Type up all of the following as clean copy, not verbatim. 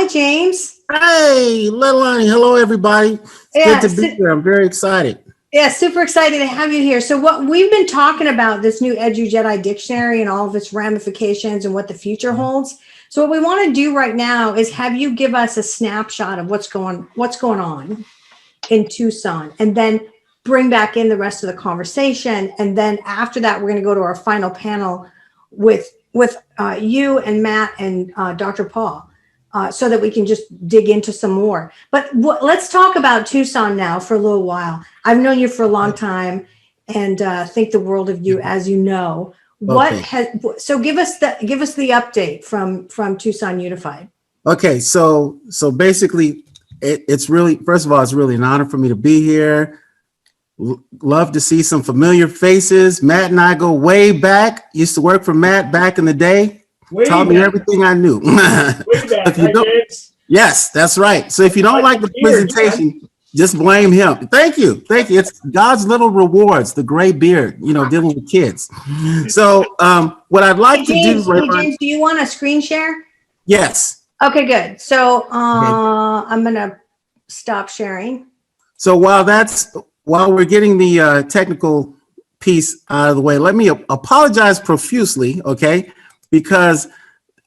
James. Hey, Leilani. Hello, everybody. It's good to be here. I'm very excited. Yeah, super excited to have you here. So what we've been talking about, this new Edu Jedi dictionary and all of its ramifications and what the future holds. So what we want to do right now is have you give us a snapshot of what's going on in Tucson, and then bring back in the rest of the conversation. And then after that, we're going to go to our final panel with you and Matt and Dr. Paul, so that we can just dig into some more. But let's talk about Tucson now for a little while. I've known you for a long time and think the world of you, as you know. So give us the update from Tucson Unified. Okay, so basically, it's really, first of all, it's really an honor for me to be here. Love to see some familiar faces. Matt and I go way back. Used to work for Matt back in the day. Taught me everything I knew. Yes, that's right. So if you don't like the presentation, just blame him. Thank you. It's God's little rewards, the gray beard, dealing with kids. So what I'd like to do. James, do you want a screen share? Yes. Okay, good. So I'm going to stop sharing. So while we're getting the technical piece out of the way, let me apologize profusely, okay? Because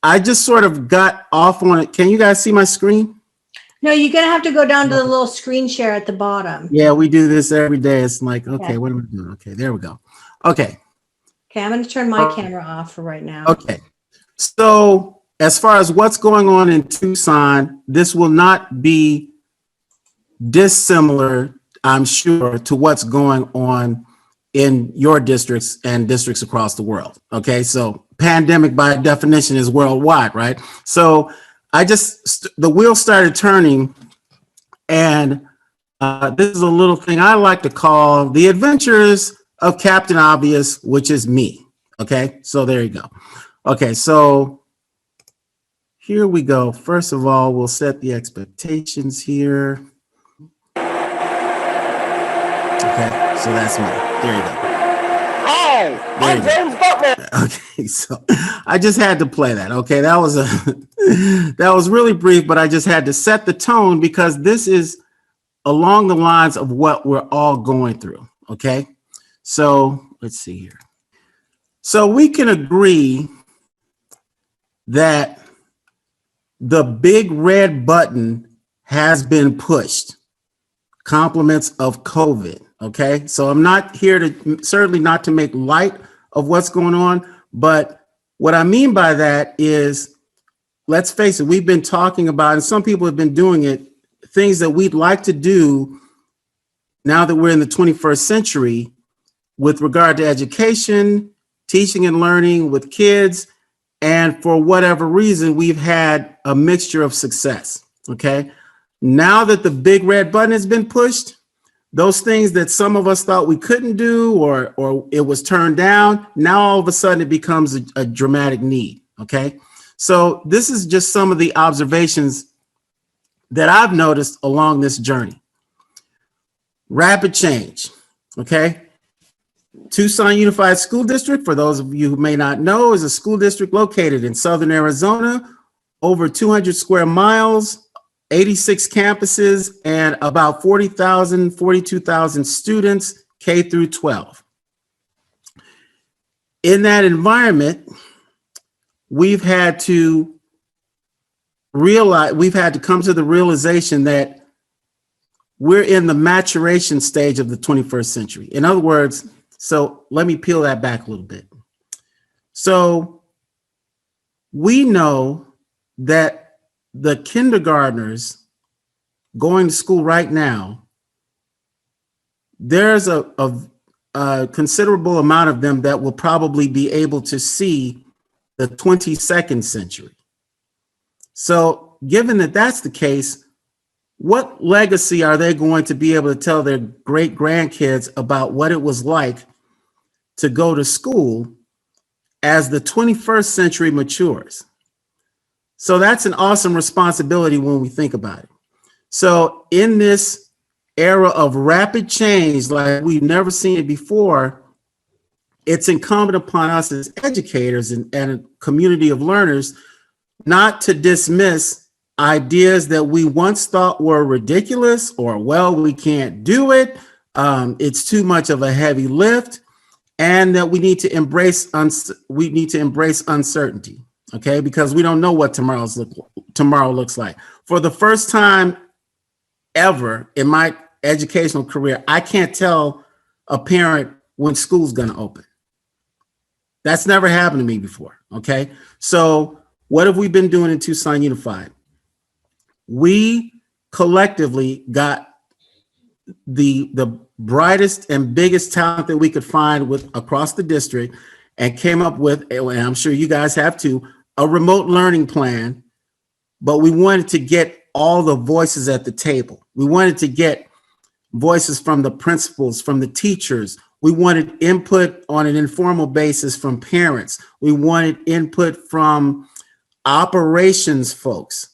I just sort of got off on it. Can you guys see my screen? No, you're going to have to go down to the little screen share at the bottom. Yeah, we do this every day. It's like, okay, What am I doing? Okay, there we go. Okay, I'm going to turn my camera off for right now. Okay. So as far as what's going on in Tucson, this will not be dissimilar, I'm sure, to what's going on in your districts and districts across the world. Okay, so pandemic by definition is worldwide, right? So the wheel started turning, and this is a little thing I like to call the adventures of Captain Obvious, which is me. Okay, so there you go. Okay, so here we go. First of all, we'll set the expectations here. Okay, so that's me. There you go. Hi, I'm James Butler. Okay, so I just had to play that. Okay, that was really brief, but I just had to set the tone because this is along the lines of what we're all going through. Okay, so let's see here. So we can agree that the big red button has been pushed. Compliments of COVID. Okay, so I'm not here to, certainly not to make light of what's going on, but what I mean by that is, let's face it, we've been talking about, and some people have been doing it, things that we'd like to do now that we're in the 21st century with regard to education, teaching and learning with kids, and for whatever reason, we've had a mixture of success. Okay, now that the big red button has been pushed, those things that some of us thought we couldn't do or it was turned down, now all of a sudden it becomes a dramatic need, okay? So this is just some of the observations that I've noticed along this journey. Rapid change, okay? Tucson Unified School District, for those of you who may not know, is a school district located in southern Arizona, over 200 square miles, 86 campuses, and about 40,000, 42,000 students, K through 12. In that environment, we've had to come to the realization that we're in the maturation stage of the 21st century. In other words, so let me peel that back a little bit. So we know that the kindergartners going to school right now, there's a considerable amount of them that will probably be able to see the 22nd century. So given that that's the case, what legacy are they going to be able to tell their great grandkids about what it was like to go to school as the 21st century matures? So that's an awesome responsibility when we think about it. So in this era of rapid change, like we've never seen it before, it's incumbent upon us as educators and a community of learners not to dismiss ideas that we once thought were ridiculous, or, well, we can't do it. It's too much of a heavy lift, and that we need to embrace uncertainty. Okay, because we don't know what tomorrow looks like. For the first time ever in my educational career, I can't tell a parent when school's going to open. That's never happened to me before. Okay, so what have we been doing in Tucson Unified? We collectively got the brightest and biggest talent that we could find with across the district, and came up with, and I'm sure you guys have too, a remote learning plan. But we wanted to get all the voices at the table. We wanted to get voices from the principals, from the teachers. We wanted input on an informal basis from parents. We wanted input from operations folks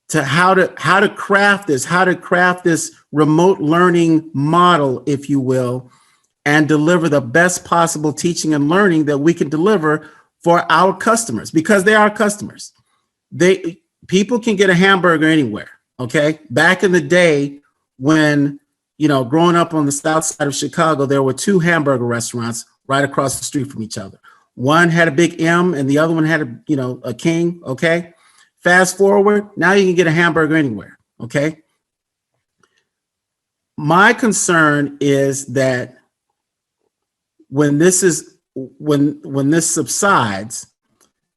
to how to craft this remote learning model, if you will, and deliver the best possible teaching and learning that we can deliver for our customers, because they are customers. People can get a hamburger anywhere. Okay. Back in the day when, growing up on the south side of Chicago, there were 2 hamburger restaurants right across the street from each other. One had a big M and the other one had a king. Okay. Fast forward, now you can get a hamburger anywhere. Okay. My concern is that when this subsides,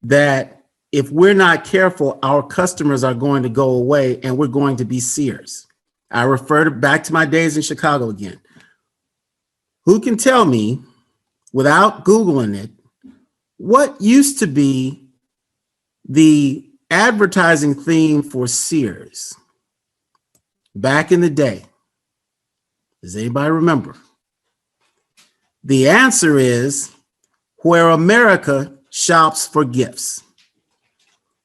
that if we're not careful, our customers are going to go away and we're going to be Sears. I refer back to my days in Chicago again. Who can tell me, without Googling it, what used to be the advertising theme for Sears back in the day? Does anybody remember? The answer is where America shops for gifts.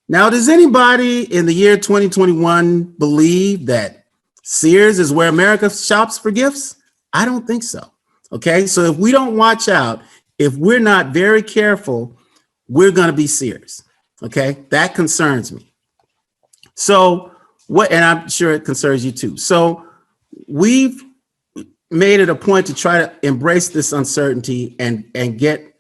Now, does anybody in the year 2021 believe that Sears is where America shops for gifts? I don't think so. Okay, so if we don't watch out, if we're not very careful, we're going to be Sears. Okay, that concerns me. So and I'm sure it concerns you too. So we've made it a point to try to embrace this uncertainty and get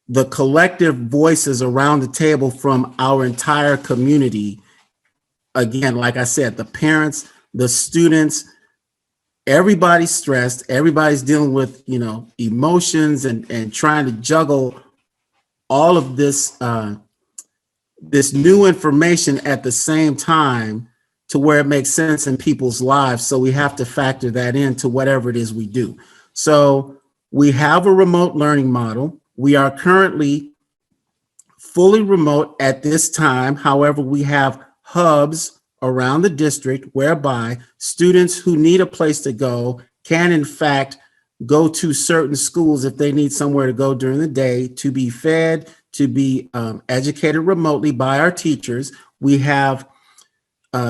the collective voices around the table from our entire community. Again, like I said, the parents, the students, everybody's stressed, everybody's dealing with, emotions and trying to juggle all of this, this new information at the same time to where it makes sense in people's lives. So we have to factor that into whatever it is we do. So we have a remote learning model. We are currently fully remote at this time. However, we have hubs around the district whereby students who need a place to go can, in fact, go to certain schools if they need somewhere to go during the day to be fed, to be educated remotely by our teachers. We have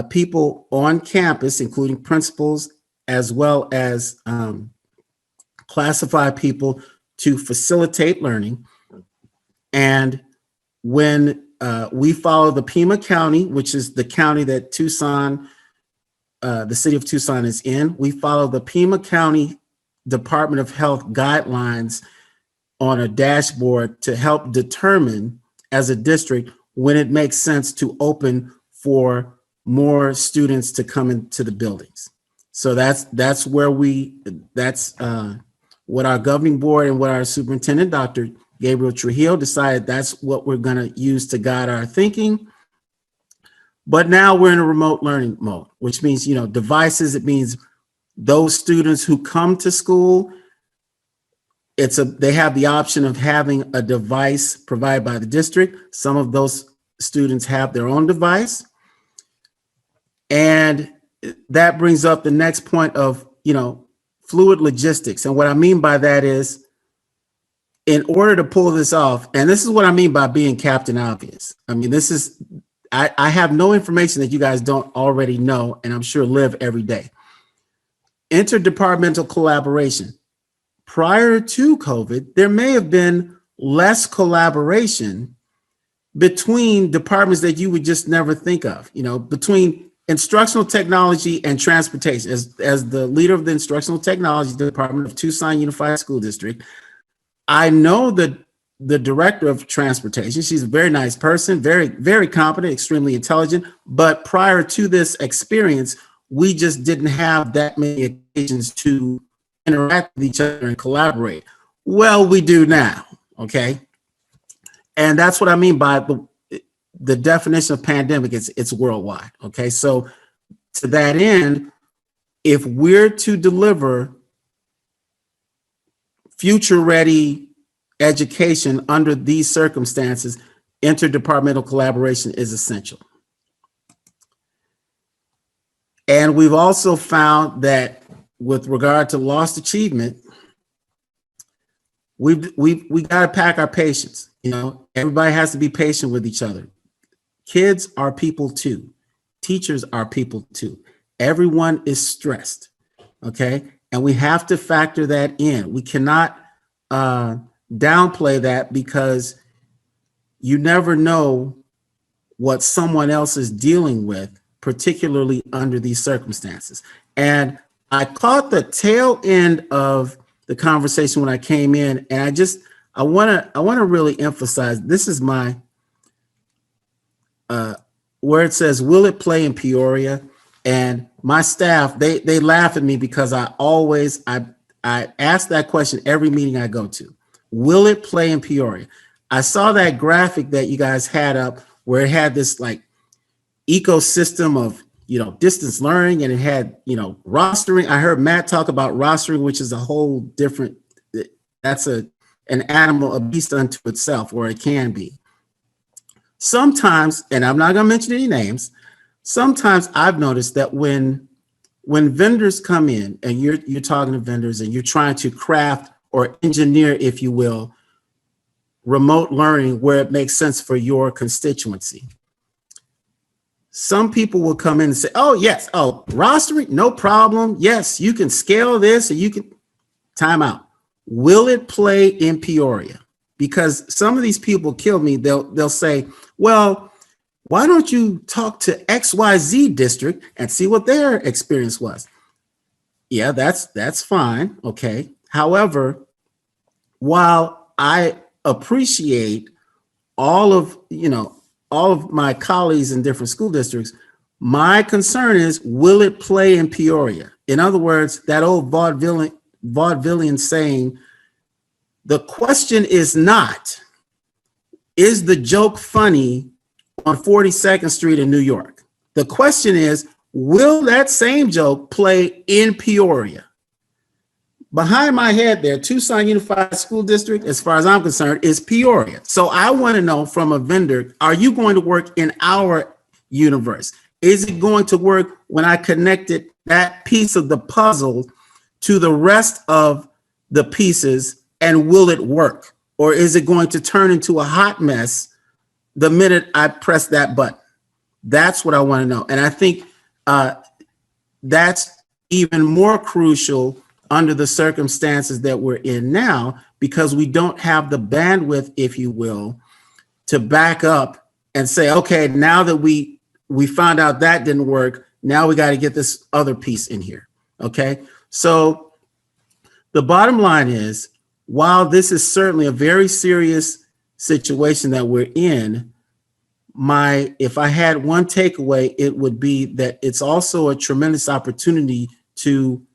people on campus, including principals, as well as classified people to facilitate learning. And when we follow the Pima County, which is the county that Tucson, the city of Tucson is in, we follow the Pima County Department of Health guidelines on a dashboard to help determine as a district when it makes sense to open for more students to come into the buildings. So that's where that's what our governing board and what our superintendent, Dr. Gabriel Trujillo, decided that's what we're going to use to guide our thinking. But now we're in a remote learning mode, which means, devices. It means those students who come to school, they have the option of having a device provided by the district. Some of those students have their own device. And that brings up the next point of, fluid logistics. And what I mean by that is, in order to pull this off, and this is what I mean by being Captain Obvious. I mean, I have no information that you guys don't already know, and I'm sure live every day. Interdepartmental collaboration. Prior to COVID, there may have been less collaboration between departments that you would just never think of, between instructional technology and transportation. As the leader of the instructional technology department of Tucson Unified School District, I know the director of transportation. She's a very nice person, very, very competent, extremely intelligent. But prior to this experience, we just didn't have that many occasions to interact with each other and collaborate. Well, we do now, okay? And that's what I mean by the definition of pandemic. It's worldwide, okay? So to that end, if we're to deliver future-ready education under these circumstances, interdepartmental collaboration is essential. And we've also found that with regard to lost achievement, we got to pack our patience. Everybody has to be patient with each other. Kids are people too. Teachers are people too. Everyone is stressed, okay? And we have to factor that in. We cannot downplay that, because you never know what someone else is dealing with, particularly under these circumstances. And I caught the tail end of the conversation when I came in, and I want to really emphasize, this is my where it says, will it play in Peoria? And my staff, they laugh at me because I ask that question every meeting I go to. Will it play in Peoria? I saw that graphic that you guys had up where it had this like ecosystem of, distance learning, and it had, rostering. I heard Matt talk about rostering, which is a whole different, that's an animal, a beast unto itself, or it can be. Sometimes, and I'm not going to mention any names, sometimes I've noticed that when vendors come in and you're talking to vendors and you're trying to craft or engineer, if you will, remote learning where it makes sense for your constituency, some people will come in and say, oh, yes, rostering, no problem. Yes, you can scale this, and you can time out. Will it play in Peoria? Because some of these people kill me. They'll say, well, why don't you talk to XYZ district and see what their experience was? Yeah, that's fine. Okay. However, while I appreciate all of my colleagues in different school districts, my concern is, will it play in Peoria? In other words, that old vaudevillian saying, the question is not, is the joke funny on 42nd Street in New York? The question is, will that same joke play in Peoria? Behind my head there, Tucson Unified School District, as far as I'm concerned, is Peoria. So I want to know from a vendor, are you going to work in our universe? Is it going to work when I connected that piece of the puzzle to the rest of the pieces, and will it work? Or is it going to turn into a hot mess the minute I press that button? That's what I want to know. And I think that's even more crucial under the circumstances that we're in now, because we don't have the bandwidth, if you will, to back up and say, okay, now that we found out that didn't work, now we got to get this other piece in here. Okay. So the bottom line is, while this is certainly a very serious situation that we're in, if I had one takeaway, it would be that it's also a tremendous opportunity to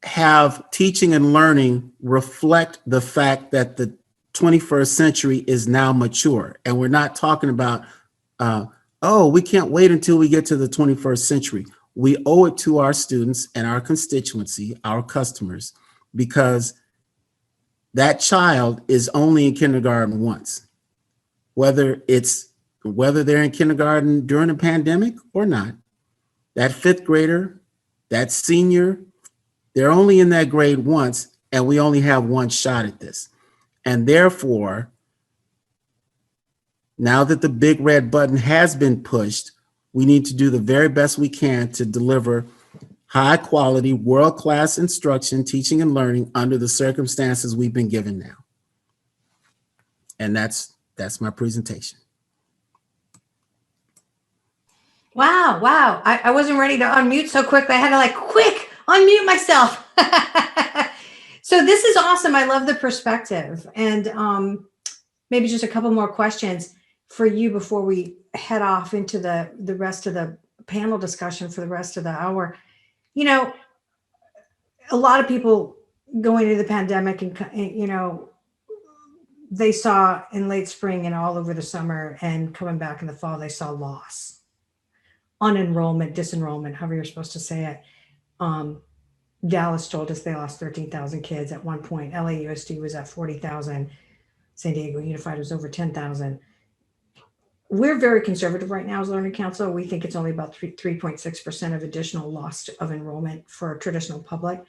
have teaching and learning reflect the fact that the 21st century is now mature. And we're not talking about, we can't wait until we get to the 21st century. We owe it to our students and our constituency, our customers, because that child is only in kindergarten once. Whether they're in kindergarten during a pandemic or not, that fifth grader, that senior, they're only in that grade once, and we only have one shot at this. And therefore, now that the big red button has been pushed, we need to do the very best we can to deliver high quality, world-class instruction, teaching and learning under the circumstances we've been given now. And that's That's my presentation. Wow. Wow. I wasn't ready to unmute so quickly. I had to quick unmute myself. So this is awesome. I love the perspective. And maybe just a couple more questions for you before we head off into the rest of the panel discussion for the rest of the hour. You know, a lot of people going into the pandemic and, they saw in late spring and all over the summer and coming back in the fall, they saw loss, unenrollment, disenrollment, however you're supposed to say it. Dallas told us they lost 13,000 kids at one point. LAUSD was at 40,000. San Diego Unified was over 10,000. We're very conservative right now as Learning Council. We think it's only about 3.6% of additional loss of enrollment for traditional public,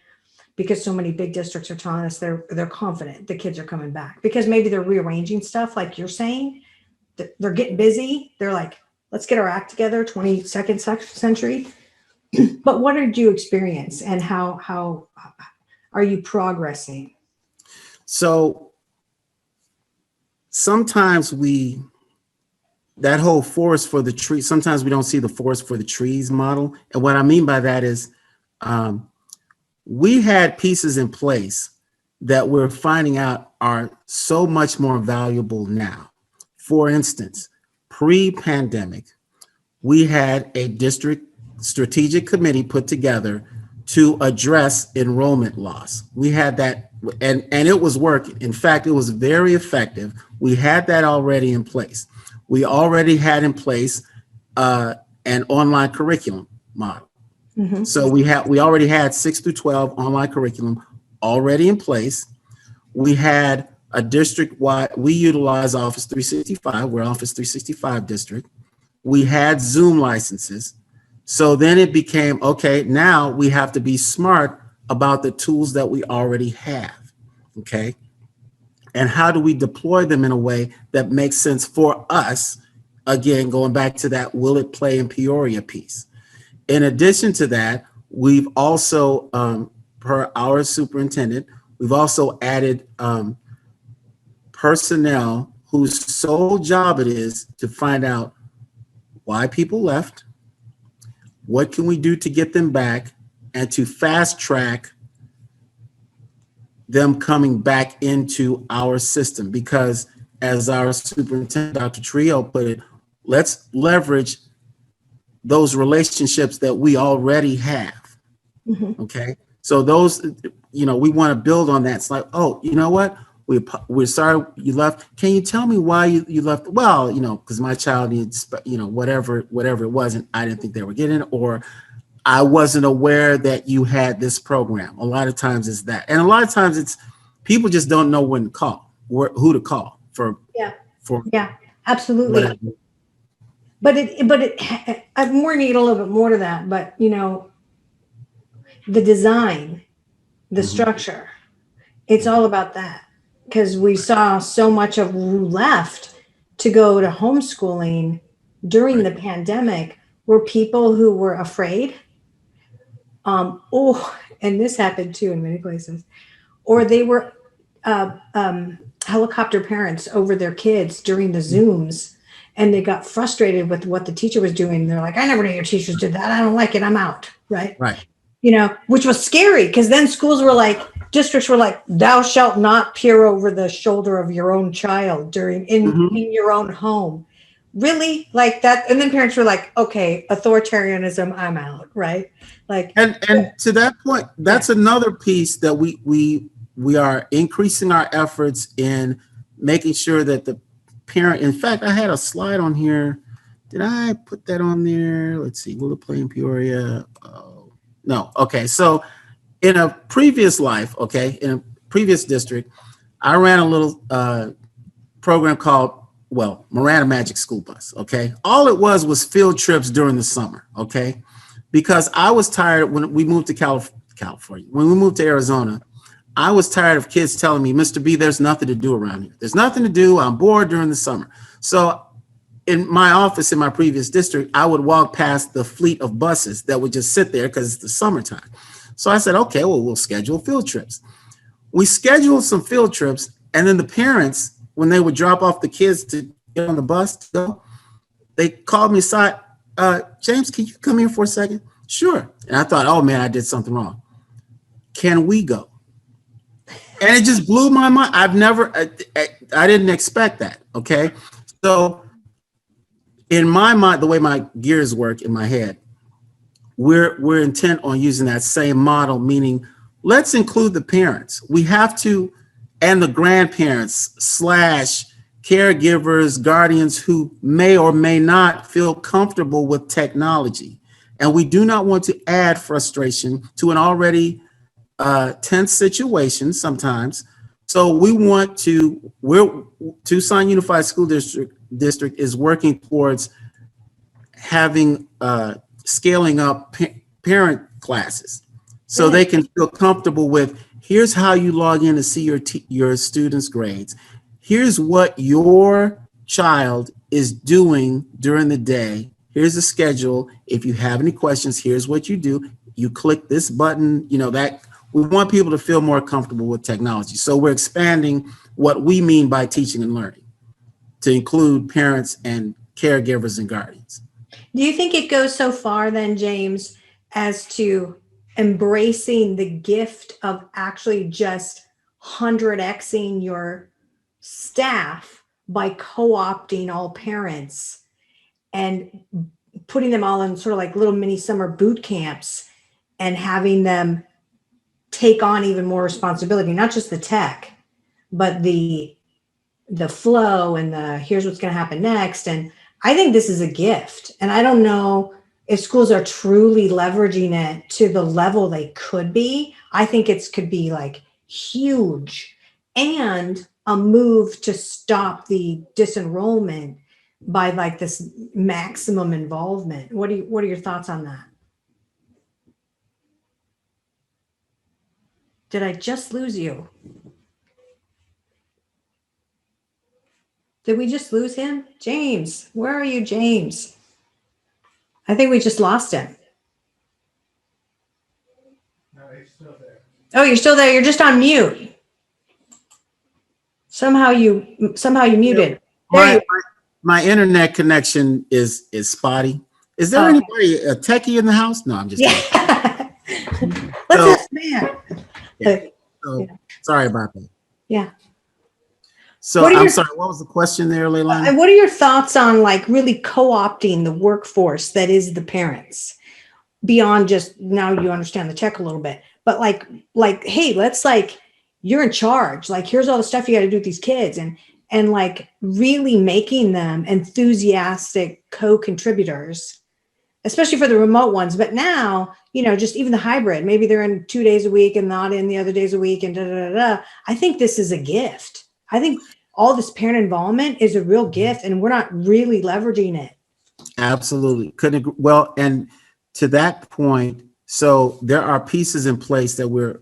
because so many big districts are telling us they're confident the kids are coming back, because maybe they're rearranging stuff like you're saying. They're getting busy. They're like, let's get our act together, 22nd century. But what did you experience, and how are you progressing? So sometimes that whole forest for the tree, sometimes we don't see the forest for the trees model. And what I mean by that is we had pieces in place that we're finding out are so much more valuable now. For instance, pre-pandemic, we had a district strategic committee put together to address enrollment loss. We had that, and it was working. In fact, it was very effective. We had that already in place. We already had in place an online curriculum model. Mm-hmm. So we already had 6 through 12 online curriculum already in place. We had a district-wide, we utilize Office 365, we're Office 365 district. We had Zoom licenses. So then it became, okay, now we have to be smart about the tools that we already have, okay? And how do we deploy them in a way that makes sense for us? Again, going back to that will it play in Peoria piece. In addition to that, we've also, per our superintendent, we've also added personnel whose sole job it is to find out why people left, what can we do to get them back, and to fast track them coming back into our system. Because as our superintendent, Dr. Trio, put it, let's leverage those relationships that we already have. Mm-hmm. Okay. So those, we want to build on that. It's like, oh, you know what? We're sorry you left. Can you tell me why you left? Well, because my child needs, whatever it was, and I didn't think they were getting it, or I wasn't aware that you had this program. A lot of times it's that. And a lot of times it's people just don't know when to call, who to call for. Yeah, absolutely. Whatever. But I more need a little bit more to that, but the design, the structure, it's all about that. Because we saw so much of who left to go to homeschooling during the pandemic were people who were afraid. And this happened too in many places. Or they were helicopter parents over their kids during the Zooms, and they got frustrated with what the teacher was doing. They're like, I never knew your teachers did that. I don't like it. I'm out. Right. Which was scary, because then districts were like, thou shalt not peer over the shoulder of your own child in your own home. Really? Like that? And then parents were like, okay, authoritarianism, I'm out, right? And to that point, that's another piece that we are increasing our efforts in making sure that the parent, in fact, I had a slide on here. Did I put that on there? Let's see, will it play in Peoria? Oh, no. Okay, so in a previous life, in a previous district, I ran a little program called, Miranda Magic School Bus, All it was field trips during the summer, Because I was tired when we moved to California. When we moved to Arizona, I was tired of kids telling me, Mr. B, there's nothing to do around here. There's nothing to do. I'm bored during the summer. So in my office in my previous district, I would walk past the fleet of buses that would just sit there because it's the summertime. So I said, okay, well, we'll schedule field trips. We scheduled some field trips, and then the parents when they would drop off the kids to get on the bus to go, they called me aside. James, can you come here for a second? Sure. And I thought, oh man, I did something wrong. Can we go? And it just blew my mind. I didn't expect that. Okay. So in my mind, the way my gears work in my head, we're intent on using that same model, meaning let's include the parents. We have to, and the grandparents / caregivers, guardians who may or may not feel comfortable with technology. And we do not want to add frustration to an already tense situation sometimes. So we want to, Tucson Unified School District is working towards having, scaling up parent classes so they can feel comfortable with, here's how you log in to see your students' grades. Here's what your child is doing during the day. Here's the schedule. If you have any questions, here's what you do. You click this button, that we want people to feel more comfortable with technology. So we're expanding what we mean by teaching and learning to include parents and caregivers and guardians. Do you think it goes so far then, James, as to embracing the gift of actually just 100xing your staff by co-opting all parents and putting them all in sort of like little mini summer boot camps and having them take on even more responsibility, not just the tech, but the flow and here's what's going to happen next. And I think this is a gift. And I don't know if schools are truly leveraging it to the level they could be. I think it could be like huge and a move to stop the disenrollment by like this maximum involvement. What are your thoughts on that? Did I just lose you? Did we just lose him? James, where are you, James? I think we just lost him. No, he's still there. Oh, you're still there. You're just on mute. Somehow you muted. My internet connection is spotty. Is there anybody, a techie in the house? No, I'm just kidding. What's this man? Sorry about that. Yeah. So I'm sorry, what was the question there, Leilani? What are your thoughts on like really co-opting the workforce that is the parents beyond just now you understand the tech a little bit, but like, hey, let's you're in charge. Like, here's all the stuff you got to do with these kids and like really making them enthusiastic co-contributors, especially for the remote ones. But now, just even the hybrid, maybe they're in 2 days a week and not in the other days a week and I think this is a gift. I think all this parent involvement is a real gift and we're not really leveraging it. Absolutely. Couldn't agree. Well, and to that point, so there are pieces in place that we're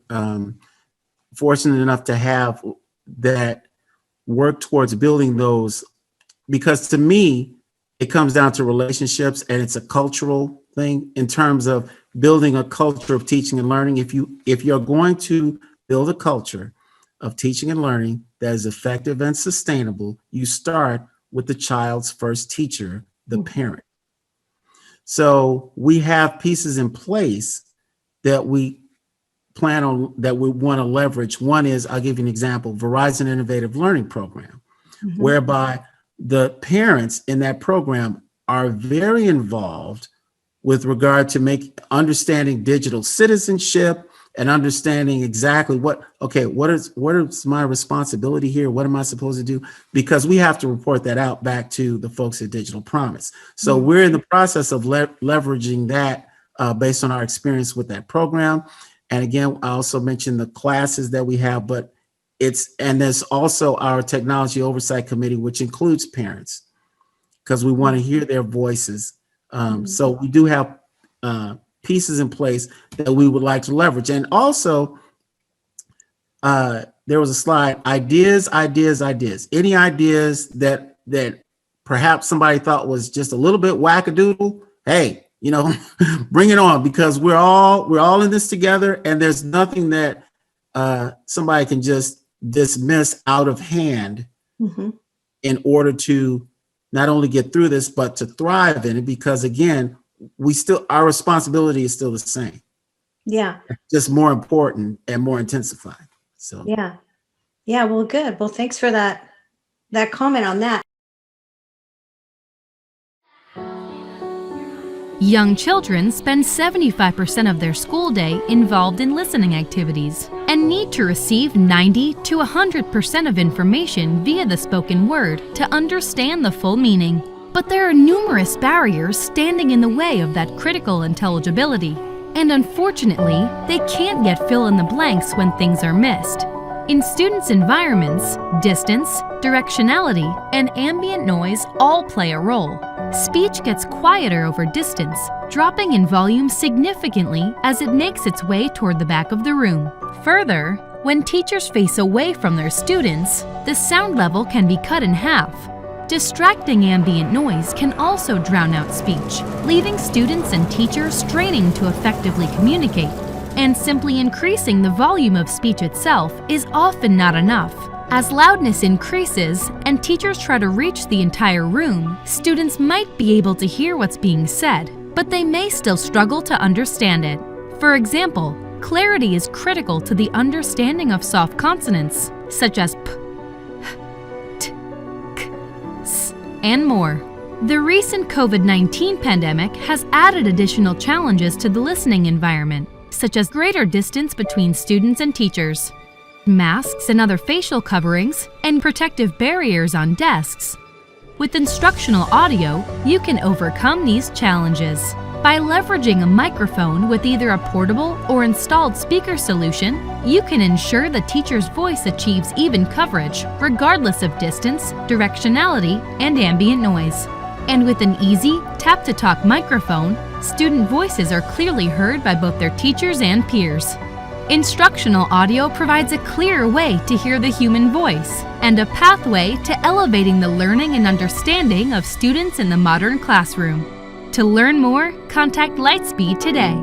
fortunate enough to have that work towards building those, because to me, it comes down to relationships and it's a cultural thing in terms of building a culture of teaching and learning. If you're going to build a culture of teaching and learning that is effective and sustainable, you start with the child's first teacher, the parent. So we have pieces in place that we plan on, that we want to leverage. One is, I'll give you an example, Verizon Innovative Learning Program, whereby the parents in that program are very involved with regard to understanding digital citizenship and understanding exactly what is my responsibility here? What am I supposed to do? Because we have to report that out back to the folks at Digital Promise. So we're in the process of leveraging that based on our experience with that program. And again, I also mentioned the classes that we have, but there's also our technology oversight committee, which includes parents, because we want to hear their voices. So we do have pieces in place that we would like to leverage. And also, there was a slide, ideas. Any ideas that perhaps somebody thought was just a little bit wackadoodle, hey, bring it on, because we're all in this together, and there's nothing that somebody can just dismiss out of hand Mhm. in order to not only get through this, but to thrive in it, because again, our responsibility is still the same, Yeah. just more important and more intensified. So Yeah. Yeah. Well, good. Well, thanks for that comment on that. Young children spend 75% of their school day involved in listening activities and need to receive 90 to 100% of information via the spoken word to understand the full meaning. But there are numerous barriers standing in the way of that critical intelligibility, and unfortunately, they can't yet fill in the blanks when things are missed. In students' environments, distance, directionality, and ambient noise all play a role. Speech gets quieter over distance, dropping in volume significantly as it makes its way toward the back of the room. Further, when teachers face away from their students, the sound level can be cut in half. Distracting ambient noise can also drown out speech, leaving students and teachers straining to effectively communicate. And simply increasing the volume of speech itself is often not enough. As loudness increases and teachers try to reach the entire room, students might be able to hear what's being said, but they may still struggle to understand it. For example, clarity is critical to the understanding of soft consonants, such as p, t, k, s, and more. The recent COVID-19 pandemic has added additional challenges to the listening environment, such as greater distance between students and teachers, masks and other facial coverings, and protective barriers on desks. With instructional audio, you can overcome these challenges. By leveraging a microphone with either a portable or installed speaker solution, you can ensure the teacher's voice achieves even coverage, regardless of distance, directionality, and ambient noise. And with an easy, tap-to-talk microphone, student voices are clearly heard by both their teachers and peers. Instructional audio provides a clearer way to hear the human voice and a pathway to elevating the learning and understanding of students in the modern classroom. To learn more, contact LightSpeed today.